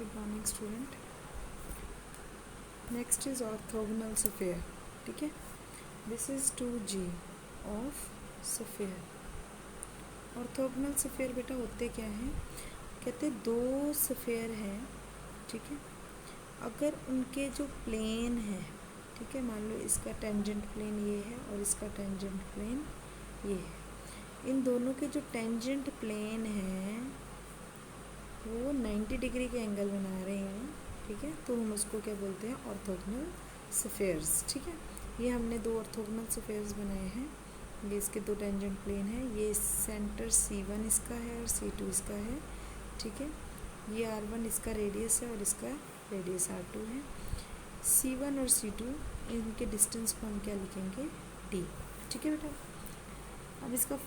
Good morning student. Next is orthogonal sphere. ठीक है, this is 2G of sphere. Orthogonal sphere बेटा होते क्या हैं, कहते दो स्फीयर हैं। ठीक है, अगर उनके जो प्लेन है, ठीक है, मान लो इसका टेंजेंट प्लेन ये है और इसका टेंजेंट प्लेन ये है, इन दोनों के जो टेंजेंट प्लेन हैं वो 90 डिग्री के एंगल बना रहे हैं। ठीक है, तो हम उसको क्या बोलते हैं, ऑर्थोगोनल स्फीयर्स। ठीक है, ये हमने दो ऑर्थोगोनल स्फीयर्स बनाए हैं। ये इसके दो टेंजेंट प्लेन हैं, ये सेंटर C1 इसका है और C2 इसका है। ठीक है, ये R1 इसका रेडियस है और इसका रेडियस R2 है। C1 और C2 इनके डिस्टेंस को हम क्या लिखेंगे, D। ठीक है बेटा, अब इसका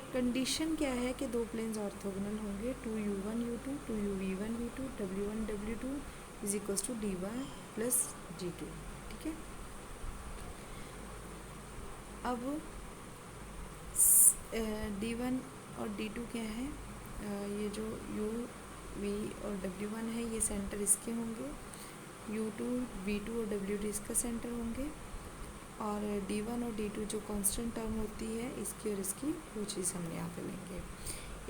कंडीशन क्या है कि दो प्लेन्स ऑर्थोगोनल होंगे, 2U1 U2 2UV1 V2 W1 W2 is equals to dy plus G2। ठीक है, अब D1 और D2 क्या है, ये जो U V और W1 है ये सेंटर इसके होंगे, U2 V2 और W2 इसका सेंटर होंगे, और D1 और D2 जो कांस्टेंट टर्म होती है इसकी और इसकी वो चीज़ हम यहाँ पे लेंगे।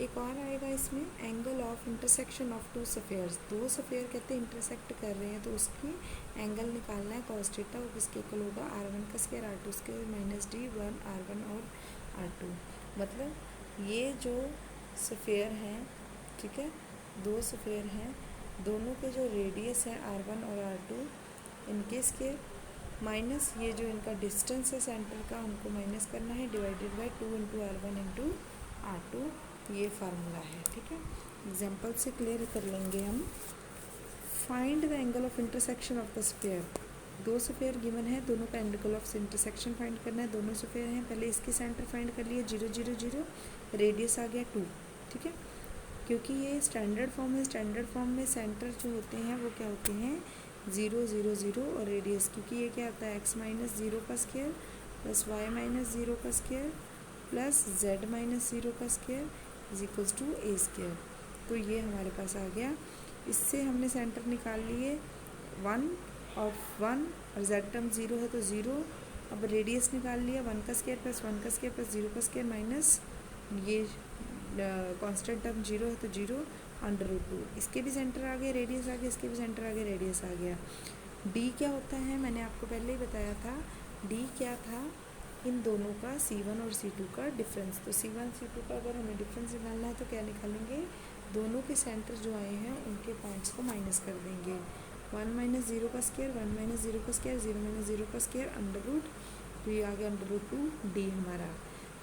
एक और आएगा इसमें, angle of intersection of to spheres. दो स्फीयर कहते हैं इंटरसेक्ट कर रहे हैं तो उसकी एंगल निकालना है cos थीटा, वो किसके इक्वल होगा, R1 का square R2 square minus D1 R1 और R2। मतलब ये जो स्फीयर हैं, ठीक है, दो स्फीयर हैं, दोनों के जो रेडियस है R1 और R2, इनके स्क्वायर माइनस ये जो इनका डिस्टेंस है सेंटर का हमको माइनस करना है, divided by 2 into R1 into R2, ये फार्मूला है। ठीक है, एग्जाम्पल से क्लियर कर लेंगे हम। Find the angle of intersection of the sphere. दो स्फीयर गिवन है, दोनों का एंगल ऑफ इंटरसेक्शन फाइंड करना है। दोनों स्फीयर हैं, पहले इसके सेंटर फाइंड कर लिए, 0 0 0, रेडियस आ गया 2। ठीक है, क्योंकि ये स्टैंडर्ड फॉर्म है, स्टैंडर्ड फॉर्म में सेंटर जो होते हैं वो क्या होते हैं, 0 0 0 और रेडियस, क्योंकि ये क्या आता है, x माइनस 0 का स्क्वायर प्लस y माइनस 0 का स्क्वायर प्लस z माइनस 0 का square is equals to a square. तो ये हमारे पास आ गया। इससे हमने सेंटर निकाल लिए 1 और z टर्म 0 है तो 0। अब रेडियस निकाल लिया, 1 का स्क्वायर प्लस 1 का स्क्वायर प्लस 0 का स्क्वायर माइनस ये कांस्टेंट टर्म 0 है तो 0 √2। इसके भी सेंटर आ गया, रेडियस आ गया, इसके भी सेंटर आ गया, रेडियस आ गया। D क्या होता है, मैंने आपको पहले ही बताया था। D क्या था, इन दोनों का C1 और C2 का डिफरेंस। तो C1 C2 का अगर हमें डिफरेंस निकालना है तो क्या निकालेंगे, दोनों के सेंटर जो आए हैं उनके पॉइंट्स को माइनस कर देंगे। 1 माइनस 0 का स्क्वायर, 1 माइनस 0 का स्क्वायर, 0 माइनस 0 का स्क्वायर √, तो ये आ गया √2 D हमारा।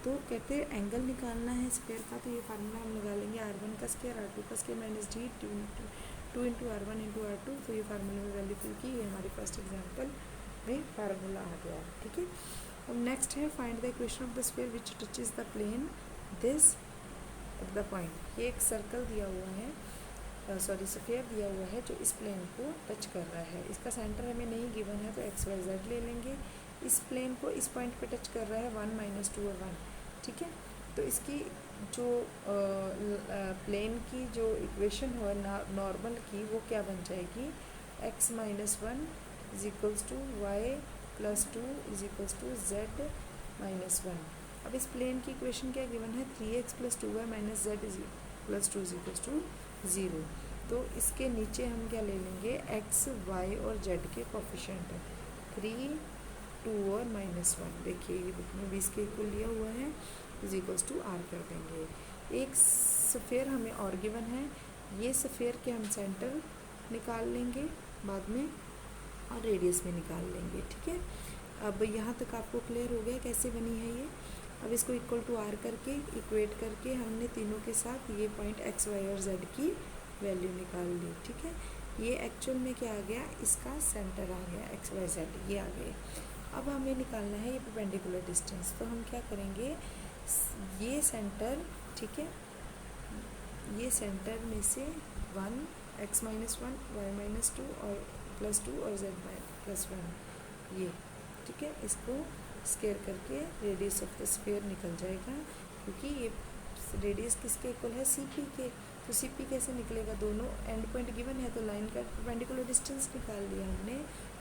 तो कहते हैं एंगल निकालना है स्क्वायर का, तो ये फार्मूला हम लगा लेंगे, R1 का स्क्वायर R2 का square minus D 2 into R1 into R2। तो ये फार्मूले में वैल्यू फिल की, ये हमारे फर्स्ट एग्जाम्पल में फार्मूला आ गया। ठीक है, अब नेक्स्ट है find the equation of the sphere which touches the plane this at the point. ये एक सर्कल दिया हुआ है, स्फीयर दिया हुआ है जो इस प्लेन को टच कर रहा है। इसका सेंटर हमें नहीं गिवन है तो XYZ ले लेंगे। इस प्लेन को इस पॉइंट पे टच कर रहा है 1 माइनस 2 और 1। ठीक है, तो इसकी जो प्लेन की जो इक्वेशन हो नॉर्मल की, वो क्या बन जाएगी, x minus 1 is equals to y plus 2 is equals to z minus 1। अब इस प्लेन की इक्वेशन क्या गिवन है, 3x plus 2y minus z is plus 2 is equals to 0। तो इसके नीचे हम क्या ले लेंगे, x, y और z के कोफिशिएंट, 3 2 और माइनस 1। देखिए ये बुक में 20 के इक्वल लिया हुआ है, इज इक्वल्स टू r कर देंगे। एक स्फीयर हमें और गिवन है, ये स्फीयर के हम सेंटर निकाल लेंगे बाद में और रेडियस में निकाल लेंगे। ठीक है, अब यहाँ तक आपको क्लियर हो गया कैसे बनी है ये। अब इसको इक्वल टू r करके इक्वेट करके हमने तीनों के साथ ये पॉइंट x, y और z की वैल्यू निकाल ली। ठीक है, ये एक्चुअल में क्या आ गया, इसका सेंटर आ गया x, y, z, ये आ गए। अब हमें निकालना है ये परपेंडिकुलर डिस्टेंस, तो हम क्या करेंगे, ये सेंटर, ठीक है, ये सेंटर में से 1 x माइनस 1 y माइनस 2 और प्लस 2 और z प्लस 1, ये ठीक है, इसको स्क्वायर करके रेडियस ऑफ द स्फीयर निकल जाएगा, क्योंकि ये रेडियस किसके इक्वल है, CP के। तो सी पी कैसे निकलेगा, दोनों एंड पॉइंट गिवन है तो लाइन का परपेंडिकुलर डिस्टेंस निकाल लिया हमने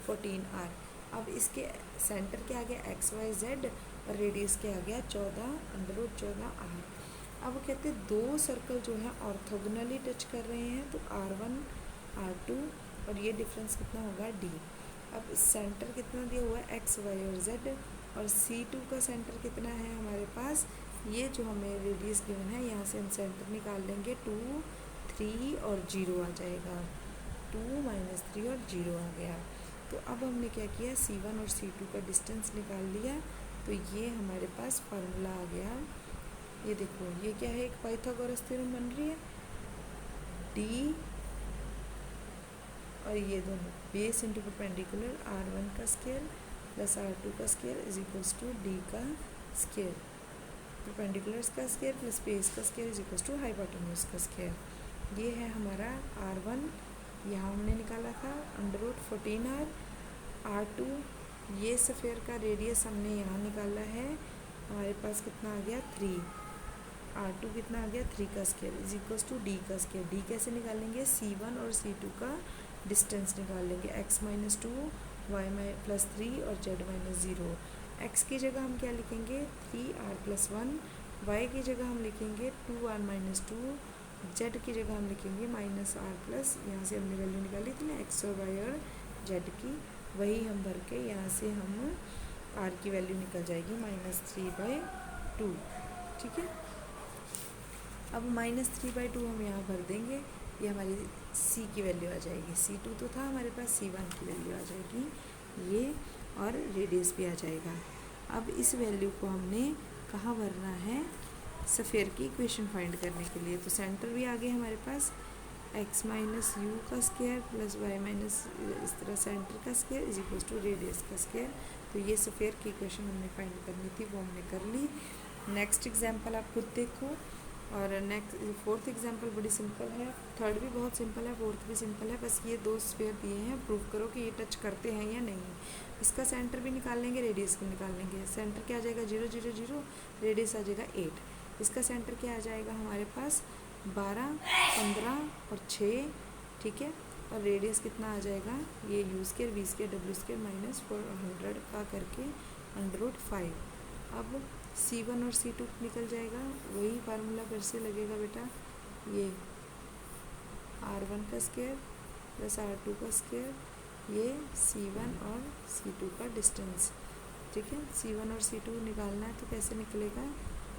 14r। अब इसके सेंटर क्या आ गया एक्स वाई जेड और रेडियस क्या आ गया 14√14r। अब वो कहते हैं दो सर्कल जो है ऑर्थोगोनली टच कर रहे हैं तो r1 r2 और ये डिफरेंस कितना होगा d। अब सेंटर कितना दिया हुआ है एक्स वाई और जेड और C2 का सेंटर कितना है हमारे पास, ये जो हमें रेडियस गिवन है यहाँ से हम सेंटर निकाल लेंगे 2 3 और 0 आ जाएगा, 2 - 3 और 0 आ गया। तो अब हमने क्या किया C1 और C2 का डिस्टेंस निकाल लिया, तो ये हमारे पास फार्मूला आ गया। ये देखो ये क्या है, एक पाइथागोरस थ्योरम बन रही है, D और ये दोनों बेस इंटू परपेंडिकुलर r1 का स्क्वायर प्लस r2 का square is equals to d का स्क्वायर, परपेंडिकुलर्स का स्क्वायर प्लस बेस का square is equals to hypotenuse का स्क्वायर। ये है हमारा r1, यहाँ हमने निकाला था √14r। r2 ये सफ़ेयर का रेडियस हमने यहाँ निकाला है, हमारे पास कितना आ गया 3, r2 कितना आ गया 3 का square is equals to d का स्क्वायर। d कैसे निकालेंगे, C1 और C2 का डिस्टेंस निकाल लेंगे, x - 2 y + 3 और z - 0। x की जगह हम क्या लिखेंगे 3r+1, y की जगह हम लिखेंगे 2r - 2, z की जगह हम लिखेंगे -r+, यहाँ से हमने वैल्यू निकाली थी ना x और y और z की, वही हम भर के यहाँ से हम r की वैल्यू निकल जाएगी -3/2। ठीक है, अब -3/2 हम यहाँ भर देंगे, ये हमारी c की वैल्यू आ जाएगी, C2 तो था हमारे पास, C1 की वैल्यू आ जाएगी ये, और रेडियस भी आ जाएगा। अब इस वैल्यू को हमने कहाँ भरना है, सफ़ेयर की इक्वेशन फाइंड करने के लिए। तो सेंटर भी आ गए हमारे पास, x - u का स्क्वायर प्लस y - इस तरह सेंटर का square is equals to radius का स्क्वायर। तो ये सफ़ेयर की इक्वेशन हमने फाइंड करनी थी, वो हमने कर ली। नेक्स्ट एग्जाम्पल आप खुद देखो, और नेक्स्ट 4th एग्जाम्पल बड़ी सिंपल है, 3rd भी बहुत सिंपल है, 4th भी सिंपल है, बस ये दो स्फीयर दिए हैं, प्रूव करो कि ये टच करते हैं या नहीं। इसका सेंटर भी निकाल लेंगे, रेडियस भी निकाल लेंगे। सेंटर क्या आ जाएगा 0 0 0, रेडियस आ जाएगा 8। इसका सेंटर क्या आ जाएगा हमारे पास 12 15 और 6, ठीक है, और रेडियस कितना आ जाएगा, ये u² v² w² -400 का करके √5। अब C1 और C2 निकल जाएगा, वही फार्मूला फिर से लगेगा बेटा, ये r1 का स्क्वायर प्लस r2 का स्क्वायर, ये C1 और C2 का डिस्टेंस। ठीक है, C1 और C2 निकालना है तो कैसे निकलेगा,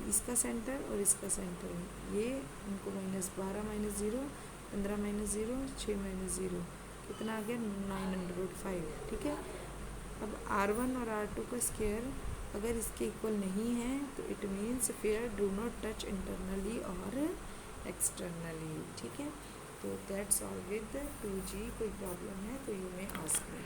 इसका सेंटर और इसका सेंटर, ये उनको -12 - 0 15 - 0 6 - 0 कितना आ गया 905। ठीक है, अब r1 और r2 का स्क्वायर अगर इसके इक्वल नहीं है तो it means fair do not touch internally और एक्सटर्नली। ठीक है, तो दैट्स ऑल विद 2G। कोई प्रॉब्लम है तो यू मे आस्क मी।